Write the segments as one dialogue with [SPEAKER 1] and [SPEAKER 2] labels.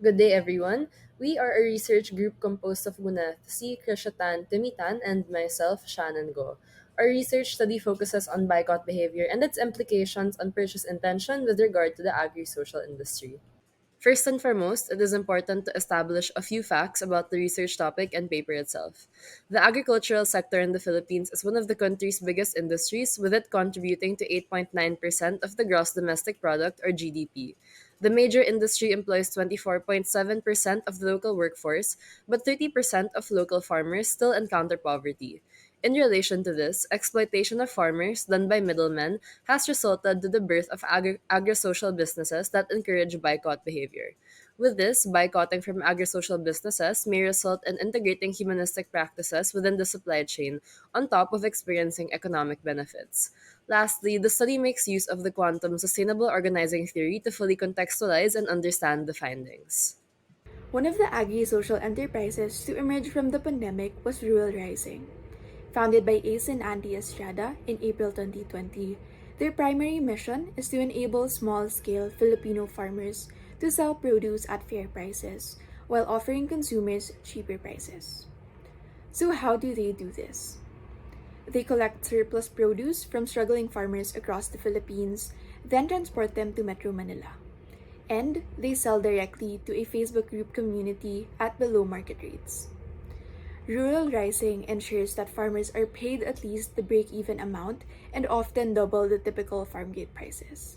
[SPEAKER 1] Good day, everyone. We are a research group composed of Gwyneth, Krizzia, Tijmie, and myself, Shannen Go. Our research study focuses on Buycott behavior and its implications on purchase intention with regard to the agri-social industry. First and foremost, it is important to establish a few facts about the research topic and paper itself. The agricultural sector in the Philippines is one of the country's biggest industries, with it contributing to 8.9% of the gross domestic product or GDP. The major industry employs 24.7% of the local workforce, but 30% of local farmers still encounter poverty. In relation to this, exploitation of farmers done by middlemen has resulted to the birth of agri-social businesses that encourage boycott behavior. With this, boycotting from agri-social businesses may result in integrating humanistic practices within the supply chain on top of experiencing economic benefits. Lastly, the study makes use of the quantum sustainable organizing theory to fully contextualize and understand the findings.
[SPEAKER 2] One of the agri-social enterprises to emerge from the pandemic was Rural Rising. Founded by Ace and Andy Estrada in April 2020, their primary mission is to enable small-scale Filipino farmers to sell produce at fair prices while offering consumers cheaper prices. So how do they do this? They collect surplus produce from struggling farmers across the Philippines, then transport them to Metro Manila. And they sell directly to a Facebook group community at below market rates. Rural Rising ensures that farmers are paid at least the break-even amount and often double the typical farm gate prices.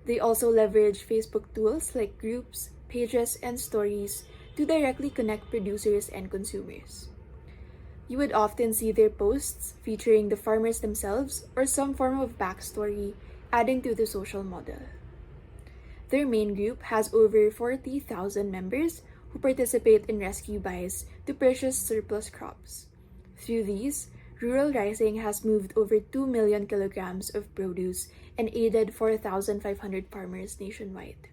[SPEAKER 2] They also leverage Facebook tools like groups, pages, and stories to directly connect producers and consumers. You would often see their posts featuring the farmers themselves or some form of backstory, adding to the social model. Their main group has over 40,000 members who participate in rescue buys to purchase surplus crops. Through these, Rural Rising has moved over 2 million kilograms of produce and aided 4,500 farmers nationwide.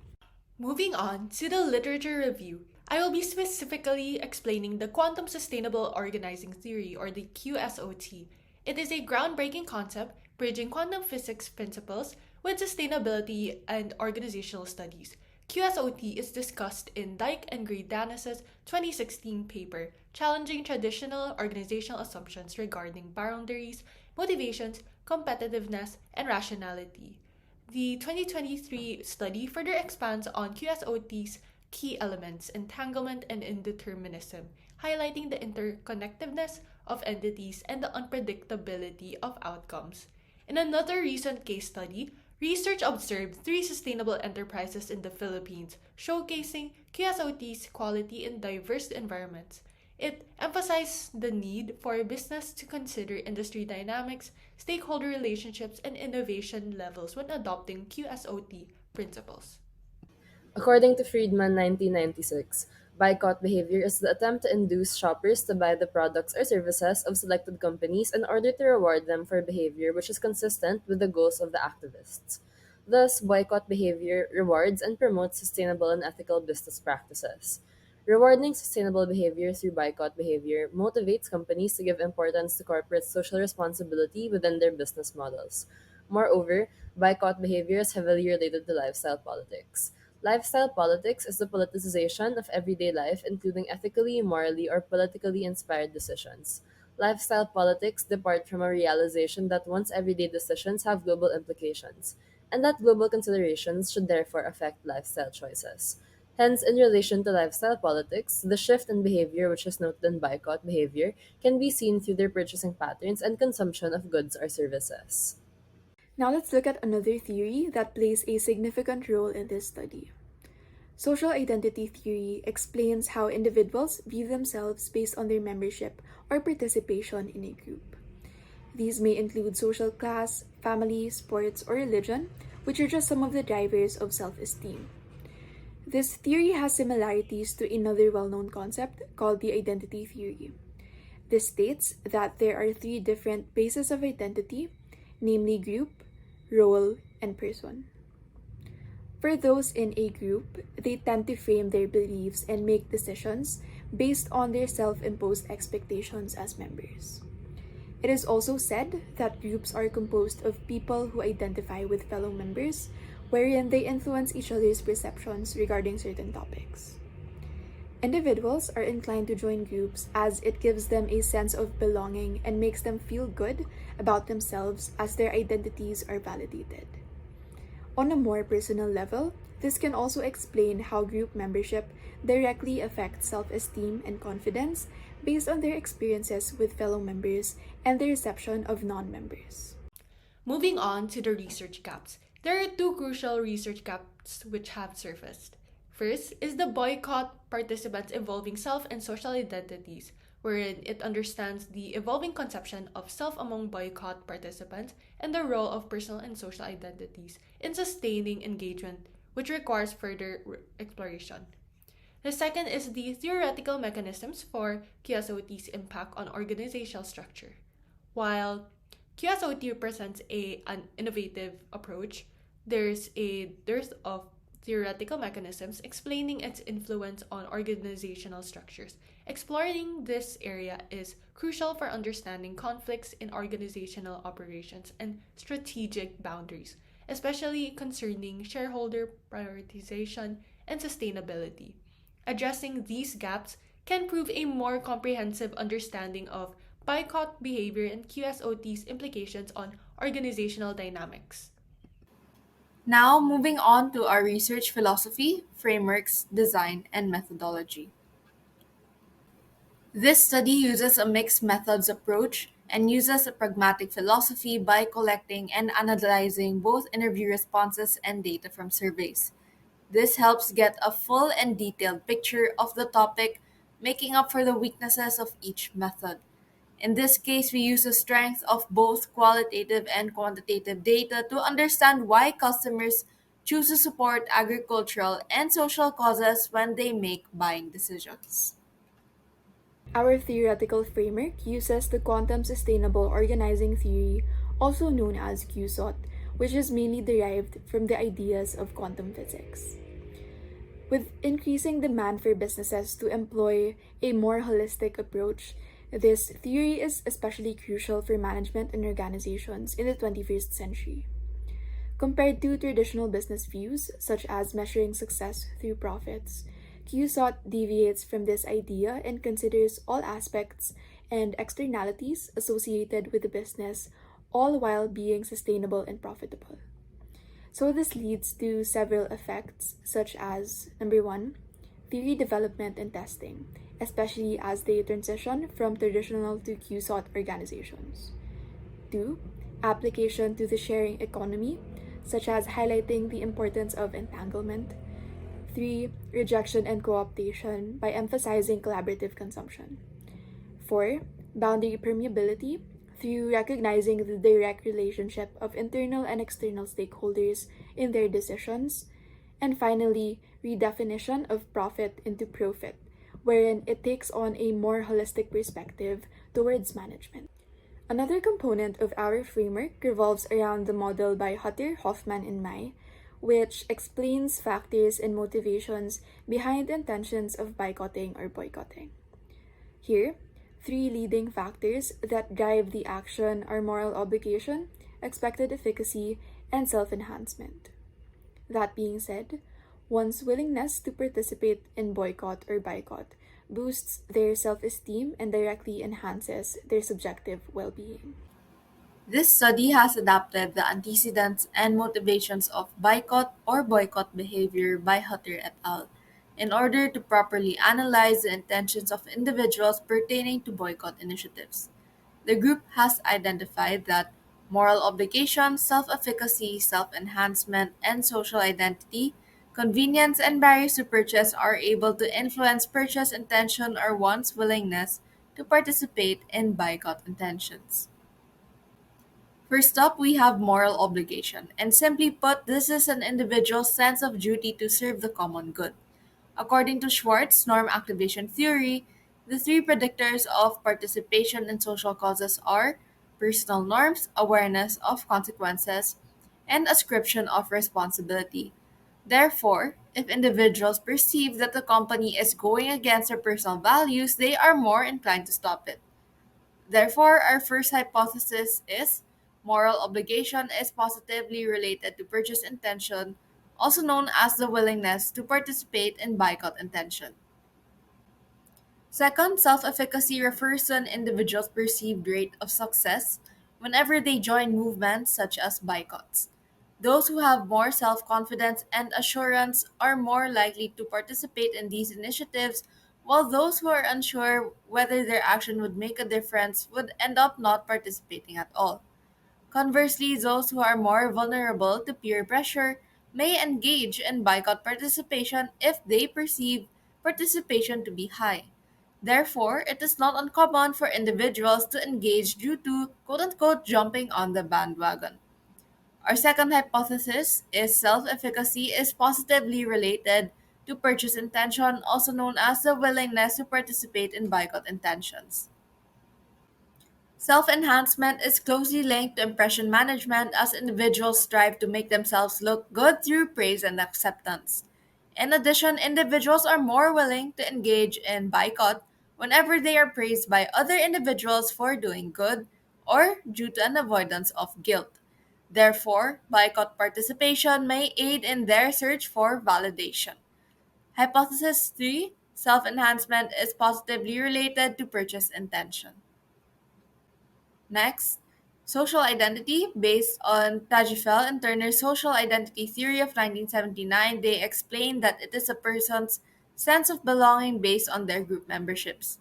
[SPEAKER 3] Moving on to the literature review, I will be specifically explaining the quantum sustainable organizing theory, or the QSOT. It is a groundbreaking concept bridging quantum physics principles with sustainability and organizational studies. QSOT is discussed in Dyke and Gray-Danis' 2016 paper, challenging traditional organizational assumptions regarding boundaries, motivations, competitiveness, and rationality. The 2023 study further expands on QSOT's key elements, entanglement and indeterminism, highlighting the interconnectedness of entities and the unpredictability of outcomes. In another recent case study, research observed three sustainable enterprises in the Philippines, showcasing QSOT's quality in diverse environments. It emphasized the need for business to consider industry dynamics, stakeholder relationships, and innovation levels when adopting QSOT principles.
[SPEAKER 1] According to Friedman 1996, boycott behavior is the attempt to induce shoppers to buy the products or services of selected companies in order to reward them for behavior which is consistent with the goals of the activists. Thus, boycott behavior rewards and promotes sustainable and ethical business practices. Rewarding sustainable behavior through boycott behavior motivates companies to give importance to corporate social responsibility within their business models. Moreover, boycott behavior is heavily related to lifestyle politics. Lifestyle politics is the politicization of everyday life, including ethically, morally, or politically inspired decisions. Lifestyle politics depart from a realization that one's everyday decisions have global implications, and that global considerations should therefore affect lifestyle choices. Hence, in relation to lifestyle politics, the shift in behavior which is noted in boycott behavior can be seen through their purchasing patterns and consumption of goods or services.
[SPEAKER 2] Now let's look at another theory that plays a significant role in this study. Social identity theory explains how individuals view themselves based on their membership or participation in a group. These may include social class, family, sports, or religion, which are just some of the drivers of self-esteem. This theory has similarities to another well-known concept called the identity theory. This states that there are three different bases of identity, namely group, role, and person. For those in a group, they tend to frame their beliefs and make decisions based on their self-imposed expectations as members. It is also said that groups are composed of people who identify with fellow members, wherein they influence each other's perceptions regarding certain topics. Individuals are inclined to join groups as it gives them a sense of belonging and makes them feel good about themselves as their identities are validated. On a more personal level, this can also explain how group membership directly affects self esteem and confidence based on their experiences with fellow members and the reception of non members.
[SPEAKER 3] Moving on to the research gaps. There are two crucial research gaps which have surfaced. First is the boycott participants' evolving self and social identities, wherein it understands the evolving conception of self among boycott participants and the role of personal and social identities in sustaining engagement, which requires further exploration. The second is the theoretical mechanisms for QSOT's impact on organizational structure. While QSOT represents an innovative approach, there's a dearth of theoretical mechanisms explaining its influence on organizational structures. Exploring this area is crucial for understanding conflicts in organizational operations and strategic boundaries, especially concerning shareholder prioritization and sustainability. Addressing these gaps can prove a more comprehensive understanding of Buycott behavior and QSOT's implications on organizational dynamics.
[SPEAKER 4] Now, moving on to our research philosophy, frameworks, design, and methodology. This study uses a mixed methods approach and uses a pragmatic philosophy by collecting and analyzing both interview responses and data from surveys. This helps get a full and detailed picture of the topic, making up for the weaknesses of each method. In this case, we use the strength of both qualitative and quantitative data to understand why customers choose to support agricultural and social causes when they make buying decisions.
[SPEAKER 2] Our theoretical framework uses the quantum sustainable organizing theory, also known as QSOT, which is mainly derived from the ideas of quantum physics. With increasing demand for businesses to employ a more holistic approach, this theory is especially crucial for management and organizations in the 21st century. Compared to traditional business views, such as measuring success through profits, QSOT deviates from this idea and considers all aspects and externalities associated with the business, all while being sustainable and profitable. So, this leads to several effects, such as number one, theory development and testing, especially as they transition from traditional to QSOT organizations. Two, application to the sharing economy, such as highlighting the importance of entanglement. Three, rejection and co-optation by emphasizing collaborative consumption. Four, boundary permeability through recognizing the direct relationship of internal and external stakeholders in their decisions. And finally, redefinition of profit into profit, wherein it takes on a more holistic perspective towards management. Another component of our framework revolves around the model by Hutter, Hoffman, and Mai, which explains factors and motivations behind the intentions of boycotting or boycotting. Here, three leading factors that drive the action are moral obligation, expected efficacy, and self enhancement. That being said, one's willingness to participate in boycott or boycott boosts their self esteem and directly enhances their subjective well being.
[SPEAKER 4] This study has adapted the antecedents and motivations of boycott or boycott behavior by Hutter et al. In order to properly analyze the intentions of individuals pertaining to boycott initiatives. The group has identified that moral obligation, self efficacy, self enhancement, and social identity, convenience, and barriers to purchase are able to influence purchase intention or one's willingness to participate in boycott intentions. First up, we have moral obligation, and simply put, this is an individual's sense of duty to serve the common good. According to Schwartz' norm activation theory, the three predictors of participation in social causes are personal norms, awareness of consequences, and ascription of responsibility. Therefore, if individuals perceive that the company is going against their personal values, they are more inclined to stop it. Therefore, our first hypothesis is Moral obligation is positively related to purchase intention, also known as the willingness to participate in boycott intention. Second, self efficacy refers to an individual's perceived rate of success whenever they join movements such as boycotts. Those who have more self confidence and assurance are more likely to participate in these initiatives, while those who are unsure whether their action would make a difference would end up not participating at all. Conversely, those who are more vulnerable to peer pressure may engage in boycott participation if they perceive participation to be high. Therefore, it is not uncommon for individuals to engage due to quote unquote jumping on the bandwagon. Our second hypothesis is self efficacy is positively related to purchase intention, also known as the willingness to participate in boycott intentions. Self enhancement is closely linked to impression management as individuals strive to make themselves look good through praise and acceptance. In addition, individuals are more willing to engage in boycott whenever they are praised by other individuals for doing good or due to an avoidance of guilt. Therefore, boycott participation may aid in their search for validation. Hypothesis 3, self enhancement is positively related to purchase intention. Next, social identity. Based on Tajfel and Turner's social identity theory of 1979, they explain that it is a person's sense of belonging based on their group memberships.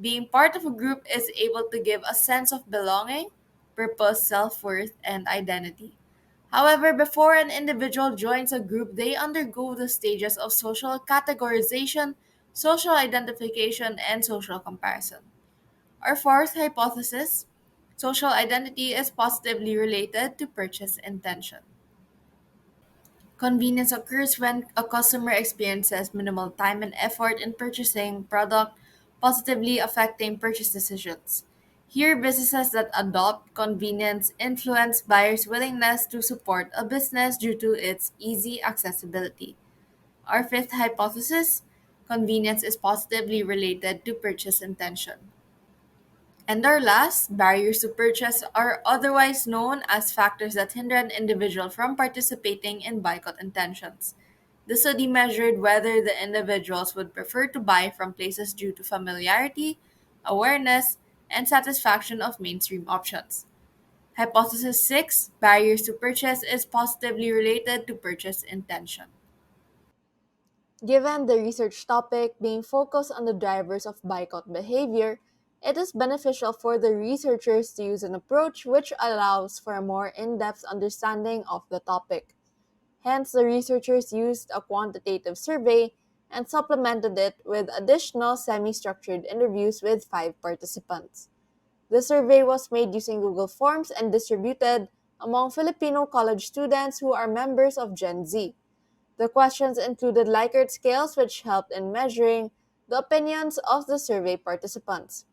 [SPEAKER 4] Being part of a group is able to give a sense of belonging, purpose, self worth, and identity. However, before an individual joins a group, they undergo the stages of social categorization, social identification, and social comparison. Our fourth hypothesis, social identity is positively related to purchase intention. Convenience occurs when a customer experiences minimal time and effort in purchasing product, positively affecting purchase decisions. Here, businesses that adopt convenience influence buyers' willingness to support a business due to its easy accessibility. Our fifth hypothesis, convenience is positively related to purchase intention. And our last, barriers to purchase are otherwise known as factors that hinder an individual from participating in boycott intentions. The study measured whether the individuals would prefer to buy from places due to familiarity, awareness, and satisfaction of mainstream options. Hypothesis 6, barriers to purchase is positively related to purchase intention. Given the research topic being focused on the drivers of boycott behavior, it is beneficial for the researchers to use an approach which allows for a more in depth understanding of the topic. Hence, the researchers used a quantitative survey and supplemented it with additional semi structured interviews with 5 participants. The survey was made using Google Forms and distributed among Filipino college students who are members of Gen Z. The questions included Likert scales, which helped in measuring the opinions of the survey participants.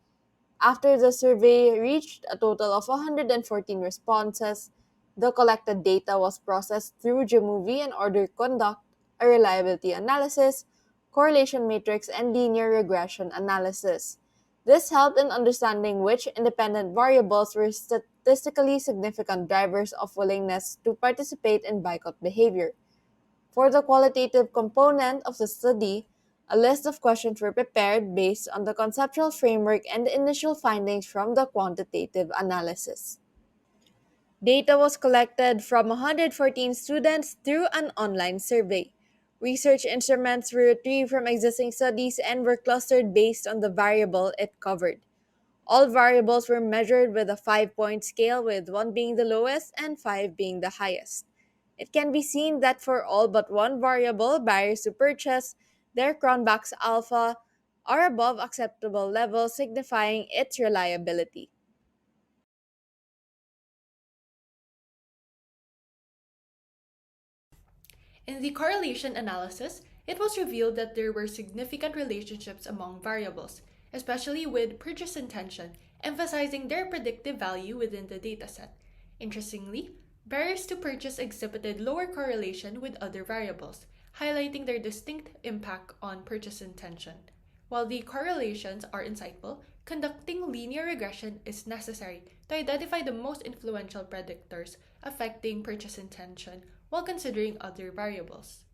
[SPEAKER 4] After the survey reached a total of 114 responses, the collected data was processed through Jamovi in order to conduct a reliability analysis, correlation matrix, and linear regression analysis. This helped in understanding which independent variables were statistically significant drivers of willingness to participate in boycott behavior. For the qualitative component of the study, a list of questions were prepared based on the conceptual framework and the initial findings from the quantitative analysis. Data was collected from 114 students through an online survey. Research instruments were retrieved from existing studies and were clustered based on the variable it covered. All variables were measured with a 5 point scale, with 1 being the lowest and 5 being the highest. It can be seen that for all but one variable, barriers to purchase, their Cronbach's alpha are above acceptable levels, signifying its reliability.
[SPEAKER 3] In the correlation analysis, it was revealed that there were significant relationships among variables, especially with purchase intention, emphasizing their predictive value within the dataset. Interestingly, barriers to purchase exhibited lower correlation with other variables, highlighting their distinct impact on purchase intention. While the correlations are insightful, conducting linear regression is necessary to identify the most influential predictors affecting purchase intention while considering other variables.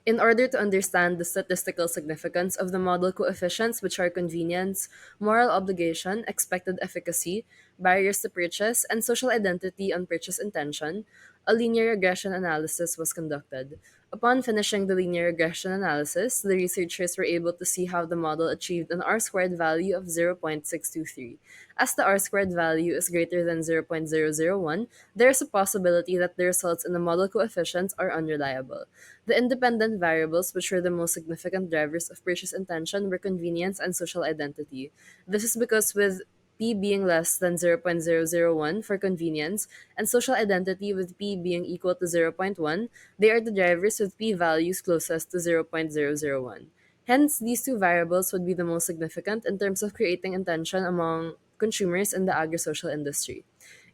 [SPEAKER 1] In order to understand the statistical significance of the model coefficients, which are convenience, moral obligation, expected efficacy, barriers to purchase, and social identity on purchase intention, a linear regression analysis was conducted. Upon finishing the linear regression analysis, the researchers were able to see how the model achieved an R squared value of 0.623. As the R squared value is greater than 0.001, there is a possibility that the results in the model coefficients are unreliable. The independent variables, which were the most significant drivers of purchase intention, were convenience and social identity. This is because with p being less than 0.001 for convenience and social identity with p being equal to zero point 0.1, they are the drivers with p values closest to 0.001. Hence, these two variables would be the most significant in terms of creating intention among consumers in the agri-social industry.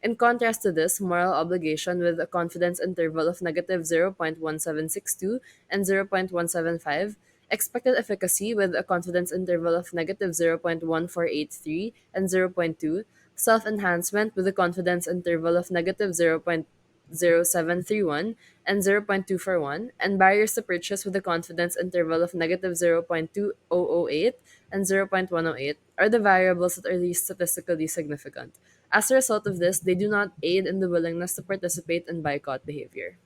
[SPEAKER 1] In contrast to this, moral obligation with a confidence interval of negative 0.1762 and 0.175, expected efficacy with a confidence interval of negative 0.1483 and zero point 0.2, self-enhancement with a confidence interval of negative 0.0731 and 0.241, and barriers to purchase with a confidence interval of negative 0.2008 and 0.108 are the variables that are least statistically significant. As a result of this, they do not aid in the willingness to participate in boycott behavior.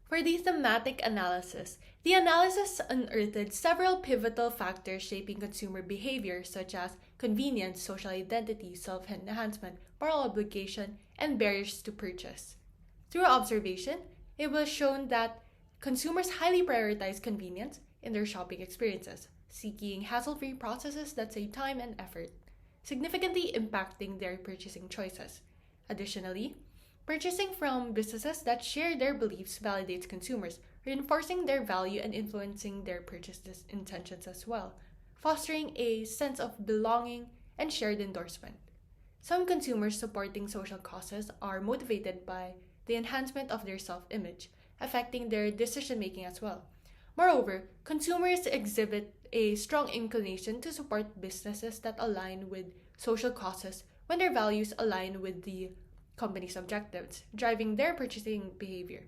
[SPEAKER 3] For the thematic analysis, the analysis unearthed several pivotal factors shaping consumer behavior, such as convenience, social identity, self enhancement, moral obligation, and barriers to purchase. Through observation, it was shown that consumers highly prioritize convenience in their shopping experiences, seeking hassle free processes that save time and effort, significantly impacting their purchasing choices. Additionally, purchasing from businesses that share their beliefs validates consumers, reinforcing their value and influencing their purchase intentions as well, fostering a sense of belonging and shared endorsement. Some consumers supporting social causes are motivated by the enhancement of their self image, affecting their decision making as well. Moreover, consumers exhibit a strong inclination to support businesses that align with social causes when their values align with the company's objectives, driving their purchasing behavior.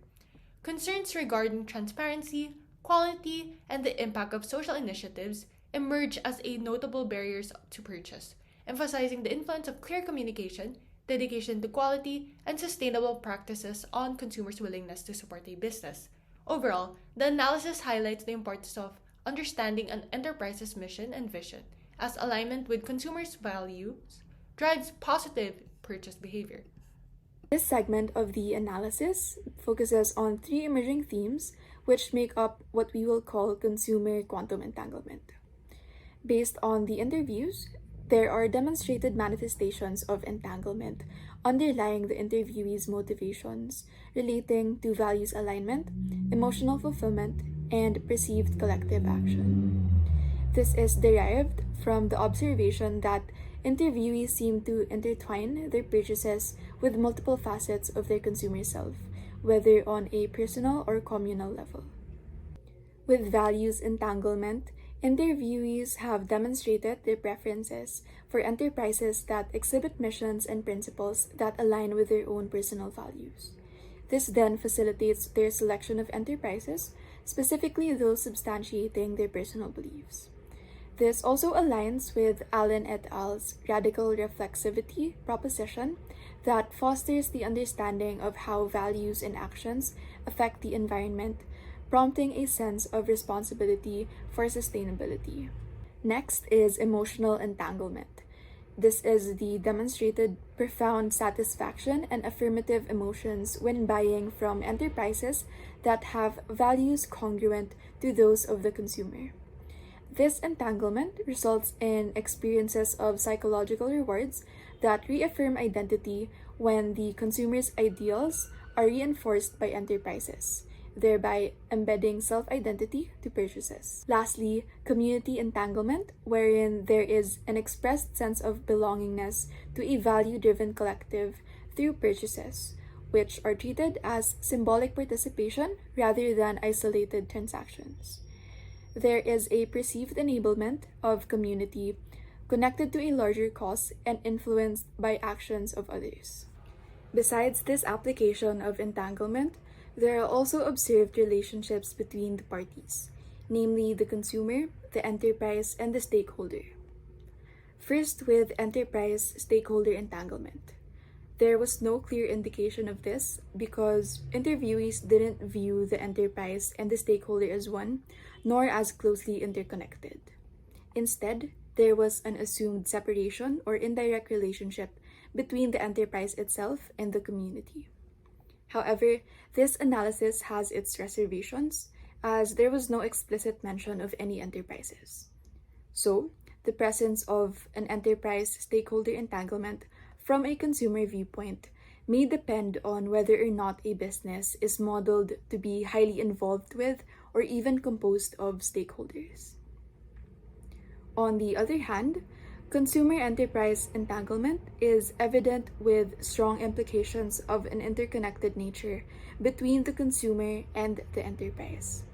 [SPEAKER 3] Concerns regarding transparency, quality, and the impact of social initiatives emerge as a notable barriers to purchase, emphasizing the influence of clear communication, dedication to quality, and sustainable practices on consumers' willingness to support a business. Overall, the analysis highlights the importance of understanding an enterprise's mission and vision, as alignment with consumers' values drives positive purchase behavior.
[SPEAKER 2] This segment of the analysis focuses on three emerging themes which make up what we will call consumer quantum entanglement. Based on the interviews, there are demonstrated manifestations of entanglement underlying the interviewee's motivations relating to values alignment, emotional fulfillment, and perceived collective action. This is derived from the observation that interviewees seem to intertwine their purchases with multiple facets of their consumer self, whether on a personal or communal level. With values entanglement, interviewees have demonstrated their preferences for enterprises that exhibit missions and principles that align with their own personal values. This then facilitates their selection of enterprises, specifically those substantiating their personal beliefs. This also aligns with Allen et al.'s radical reflexivity proposition that fosters the understanding of how values and actions affect the environment, prompting a sense of responsibility for sustainability. Next is emotional entanglement. This is the demonstrated profound satisfaction and affirmative emotions when buying from enterprises that have values congruent to those of the consumer. This entanglement results in experiences of psychological rewards that reaffirm identity when the consumer's ideals are reinforced by enterprises, thereby embedding self-identity to purchases. Lastly, community entanglement, wherein there is an expressed sense of belongingness to a value-driven collective through purchases, which are treated as symbolic participation rather than isolated transactions. There is a perceived enablement of community connected to a larger cause and influenced by actions of others. Besides this application of entanglement, there are also observed relationships between the parties, namely the consumer, the enterprise, and the stakeholder. First, with enterprise stakeholder entanglement. There was no clear indication of this because interviewees didn't view the enterprise and the stakeholder as one, nor as closely interconnected. Instead, there was an assumed separation or indirect relationship between the enterprise itself and the community. However, this analysis has its reservations, as there was no explicit mention of any enterprises. So, the presence of an enterprise stakeholder entanglement from a consumer viewpoint may depend on whether or not a business is modeled to be highly involved with or even composed of stakeholders. On the other hand, consumer enterprise entanglement is evident with strong implications of an interconnected nature between the consumer and the enterprise.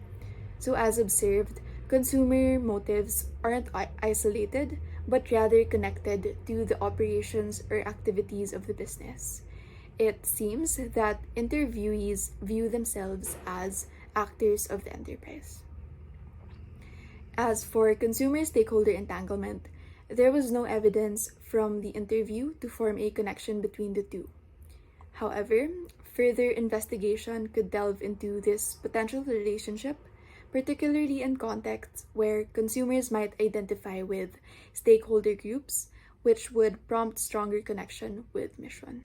[SPEAKER 2] So, as observed, consumer motives aren't isolated, but rather connected to the operations or activities of the business. It seems that interviewees view themselves as actors of the enterprise. As for consumer stakeholder entanglement, there was no evidence from the interview to form a connection between the two. However, further investigation could delve into this potential relationship, particularly in contexts where consumers might identify with stakeholder groups, which would prompt stronger connection with mission.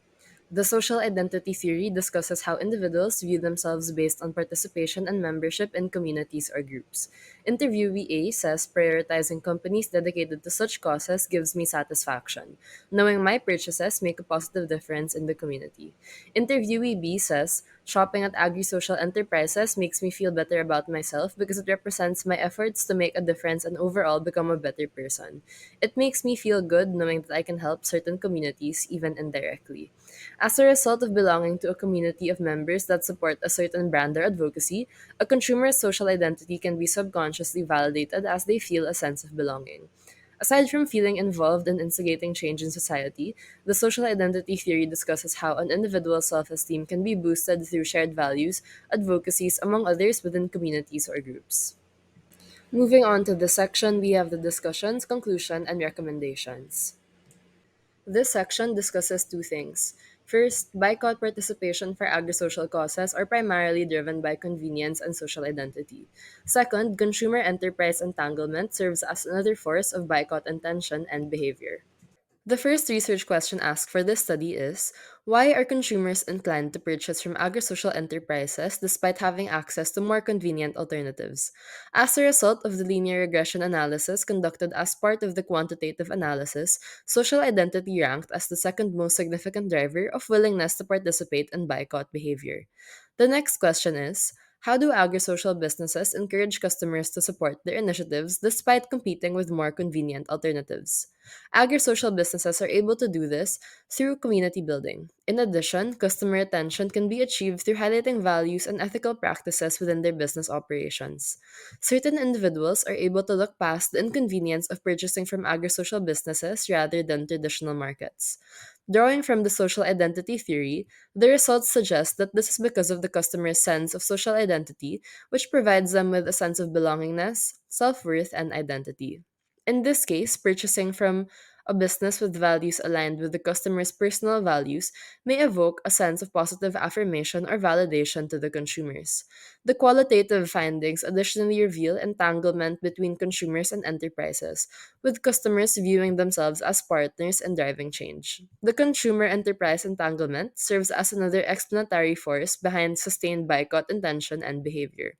[SPEAKER 1] The social identity theory discusses how individuals view themselves based on participation and membership in communities or groups. Interviewee A says prioritizing companies dedicated to such causes gives me satisfaction, knowing my purchases make a positive difference in the community. Interviewee B says shopping at agri-social enterprises makes me feel better about myself because it represents my efforts to make a difference and overall become a better person. It makes me feel good knowing that I can help certain communities even indirectly. As a result of belonging to a community of members that support a certain brand or advocacy, a consumer's social identity can be subconsciously validated as they feel a sense of belonging. Aside from feeling involved in instigating change in society, the social identity theory discusses how an individual's self esteem can be boosted through shared values, advocacies, among others within communities or groups. Moving on to this section, we have the discussions, conclusion, and recommendations. This section discusses two things. First, Buycott participation for agri-social causes are primarily driven by convenience and social identity. Second, consumer enterprise entanglement serves as another force of Buycott intention and behavior. The first research question asked for this study is: why are consumers inclined to purchase from agri-social enterprises despite having access to more convenient alternatives? As a result of the linear regression analysis conducted as part of the quantitative analysis, social identity ranked as the second most significant driver of willingness to participate in boycott behavior. The next question is: how do agri-social businesses encourage customers to support their initiatives despite competing with more convenient alternatives? Agri-social businesses are able to do this through community building. In addition, customer retention can be achieved through highlighting values and ethical practices within their business operations. Certain individuals are able to look past the inconvenience of purchasing from agri-social businesses rather than traditional markets. Drawing from the social identity theory, the results suggest that this is because of the customer's sense of social identity, which provides them with a sense of belongingness, self worth, and identity. In this case, purchasing from a business with values aligned with the customer's personal values may evoke a sense of positive affirmation or validation to the consumers. The qualitative findings additionally reveal entanglement between consumers and enterprises, with customers viewing themselves as partners in driving change. The consumer enterprise entanglement serves as another explanatory force behind sustained boycott intention and behavior.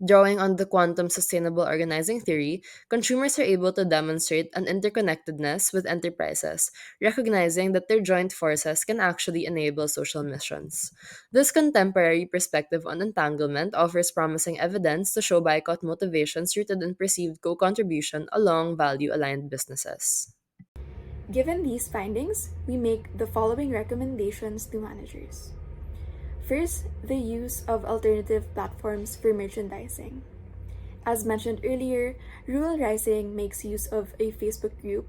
[SPEAKER 1] Drawing on the quantum sustainable organizing theory, consumers are able to demonstrate an interconnectedness with enterprises, recognizing that their joint forces can actually enable social missions. This contemporary perspective on entanglement offers promising evidence to show boycott motivations rooted in perceived co contribution along value aligned businesses.
[SPEAKER 2] Given these findings, we make the following recommendations to managers. First, the use of alternative platforms for merchandising. As mentioned earlier, Rural Rising makes use of a Facebook group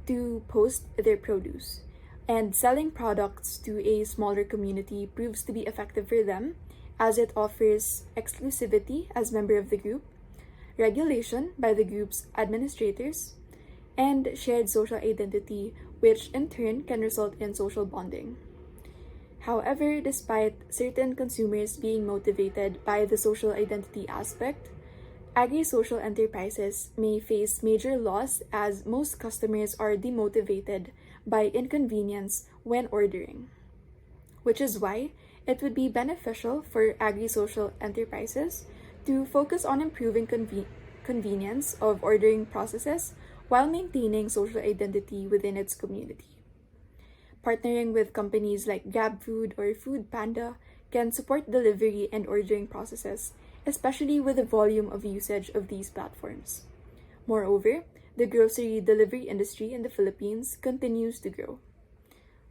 [SPEAKER 2] to post their produce, and selling products to a smaller community proves to be effective for them as it offers exclusivity as member of the group, regulation by the group's administrators, and shared social identity, which in turn can result in social bonding. However, despite certain consumers being motivated by the social identity aspect, agri-social enterprises may face major loss as most customers are demotivated by inconvenience when ordering, which is why it would be beneficial for agri-social enterprises to focus on improving convenience of ordering processes while maintaining social identity within its community. Partnering with companies like GrabFood or Food Panda can support delivery and ordering processes, especially with the volume of usage of these platforms. Moreover, the grocery delivery industry in the Philippines continues to grow.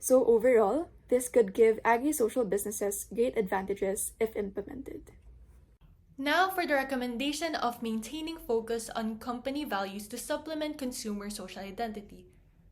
[SPEAKER 2] So overall, this could give agri-social businesses great advantages if implemented.
[SPEAKER 3] Now for the recommendation of maintaining focus on company values to supplement consumer social identity.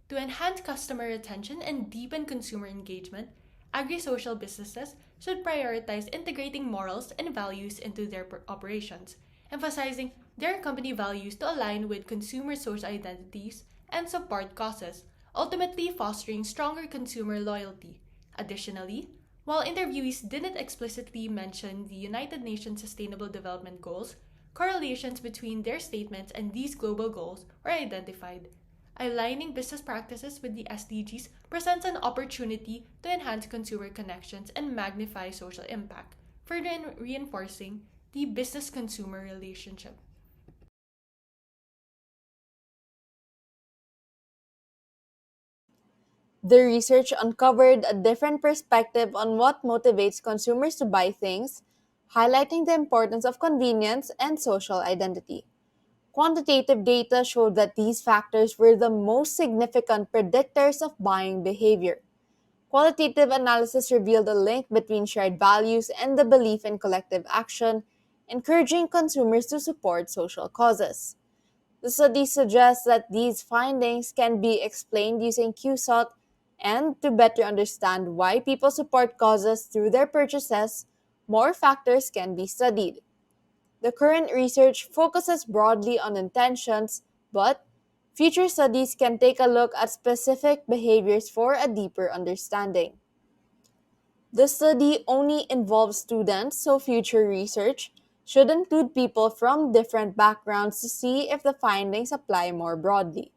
[SPEAKER 3] To enhance customer retention and deepen consumer engagement, agri-social businesses should prioritize integrating morals and values into their operations, emphasizing their company values to align with consumer social identities and support causes, ultimately fostering stronger consumer loyalty. Additionally, while interviewees didn't explicitly mention the United Nations Sustainable Development Goals, correlations between their statements and these global goals were identified. Aligning business practices with the SDGs presents an opportunity to enhance consumer connections and magnify social impact, further reinforcing the business consumer relationship.
[SPEAKER 4] The research uncovered a different perspective on what motivates consumers to buy things, highlighting the importance of convenience and social identity. Quantitative data showed that these factors were the most significant predictors of buying behavior. Qualitative analysis revealed a link between shared values and the belief in collective action, encouraging consumers to support social causes. The study suggests that these findings can be explained using QSOT, and to better understand why people support causes through their purchases, more factors can be studied. The current research focuses broadly on intentions, but future studies can take a look at specific behaviors for a deeper understanding. The study only involves students, so future research should include people from different backgrounds to see if the findings apply more broadly.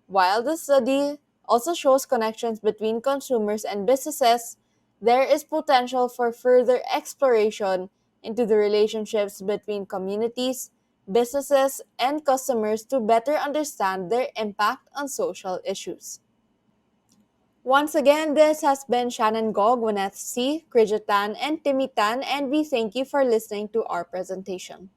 [SPEAKER 4] While the study also shows connections between consumers and businesses, there is potential for further exploration into the relationships between communities, businesses, and customers to better understand their impact on social issues. Once again, this has been Shannon Go, Gwyneth C, Krizzia and Timitan, and we thank you for listening to our presentation.